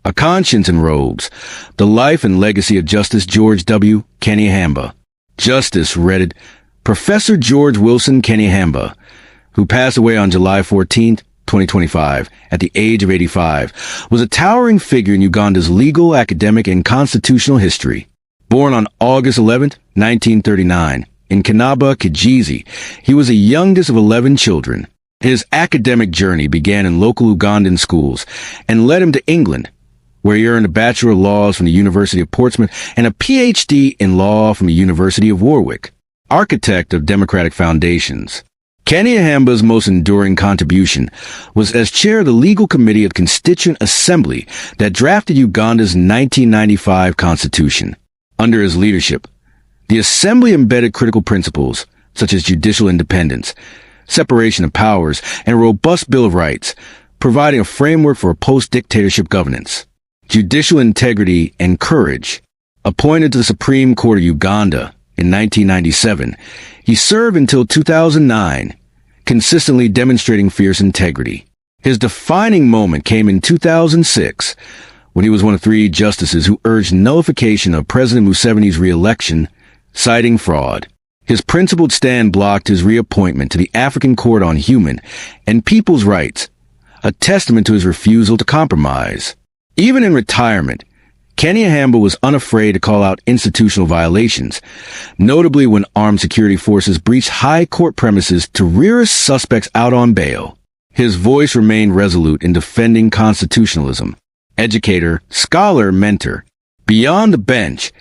A Conscience in Robes, The Life and Legacy of Justice George W. Kanyaihamba. Justice Ret'd, Professor George Wilson Kanyeihamba, who passed away on July 14, 2025, at the age of 85, was a towering figure in Uganda's legal, academic, and constitutional history. Born on August 11, 1939, in Kinaba, Kigezi, he was the youngest of 11 children. His academic journey began in local Ugandan schools and led him to England, where he earned a Bachelor of Laws from the University of Portsmouth and a PhD in Law from the University of Warwick. Architect of democratic foundations, Kanyaihamba's most enduring contribution was as chair of the Legal Committee of the Constituent Assembly that drafted Uganda's 1995 constitution. Under his leadership, the Assembly embedded critical principles such as judicial independence, separation of powers, and a robust Bill of Rights, providing a framework for a post-dictatorship governance. Judicial integrity and courage. Appointed to the Supreme Court of Uganda in 1997, he served until 2009, consistently demonstrating fierce integrity. His defining moment came in 2006, when he was one of 3 justices who urged nullification of President Museveni's re-election, citing fraud. His principled stand blocked his reappointment to the African Court on Human and People's Rights, a testament to his refusal to compromise. Even in retirement, Kanyaihamba was unafraid to call out institutional violations, notably when armed security forces breached high court premises to rear suspects out on bail. His voice remained resolute in defending constitutionalism. Educator, scholar, mentor. Beyond the bench,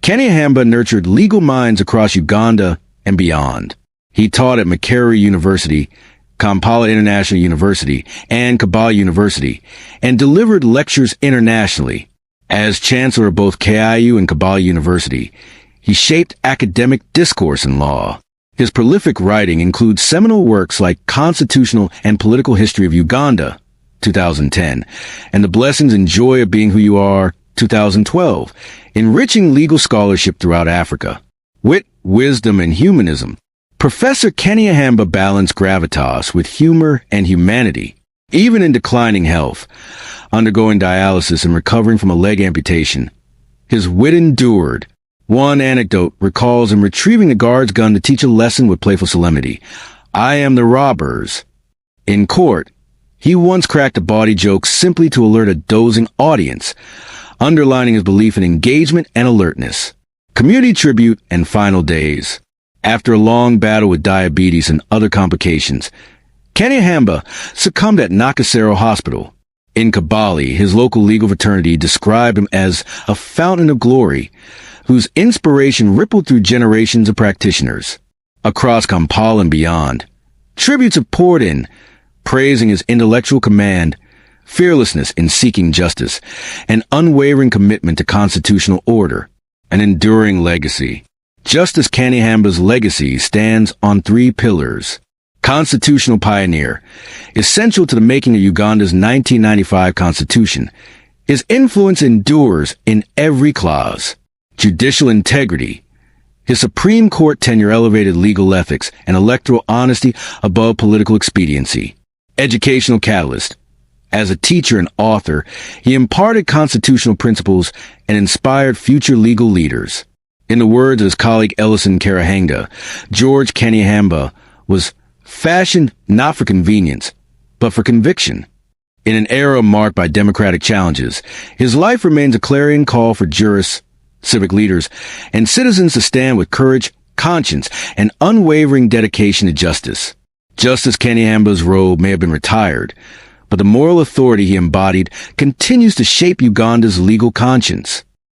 Kanyaihamba nurtured legal minds across Uganda and beyond. He taught at Makerere University, Kampala International University, and Kabale University, and delivered lectures internationally. As chancellor of both KIU and Kabale University, he shaped academic discourse in law. His prolific writing includes seminal works like Constitutional and Political History of Uganda, 2010, and The Blessings and Joy of Being Who You Are, 2012, enriching legal scholarship throughout Africa. Wit, wisdom, and humanism. Professor Kanyaihamba balanced gravitas with humor and humanity. Even in declining health, undergoing dialysis and recovering from a leg amputation, his wit endured. One anecdote recalls him retrieving the guard's gun to teach a lesson with playful solemnity. "I am the robbers." In court, he once cracked a bawdy joke simply to alert a dozing audience, underlining his belief in engagement and alertness. Community tribute and final days. After a long battle with diabetes and other complications, Kanyaihamba succumbed at Nakasero Hospital. In Kabale, his local legal fraternity described him as a fountain of glory, whose inspiration rippled through generations of practitioners. Across Kampala and beyond, tributes have poured in, praising his intellectual command, fearlessness in seeking justice, and unwavering commitment to constitutional order. An enduring legacy. Justice Kanyaihamba's legacy stands on 3 pillars. Constitutional pioneer, essential to the making of Uganda's 1995 constitution. His influence endures in every clause. Judicial integrity. His Supreme Court tenure elevated legal ethics and electoral honesty above political expediency. Educational catalyst. As a teacher and author, he imparted constitutional principles and inspired future legal leaders. In the words of his colleague Wilson Kanyeihamba, George Kanyaihamba was fashioned not for convenience, but for conviction. In an era marked by democratic challenges, his life remains a clarion call for jurists, civic leaders, and citizens to stand with courage, conscience, and unwavering dedication to justice. Justice Kanyahamba's robe may have been retired, but the moral authority he embodied continues to shape Uganda's legal conscience.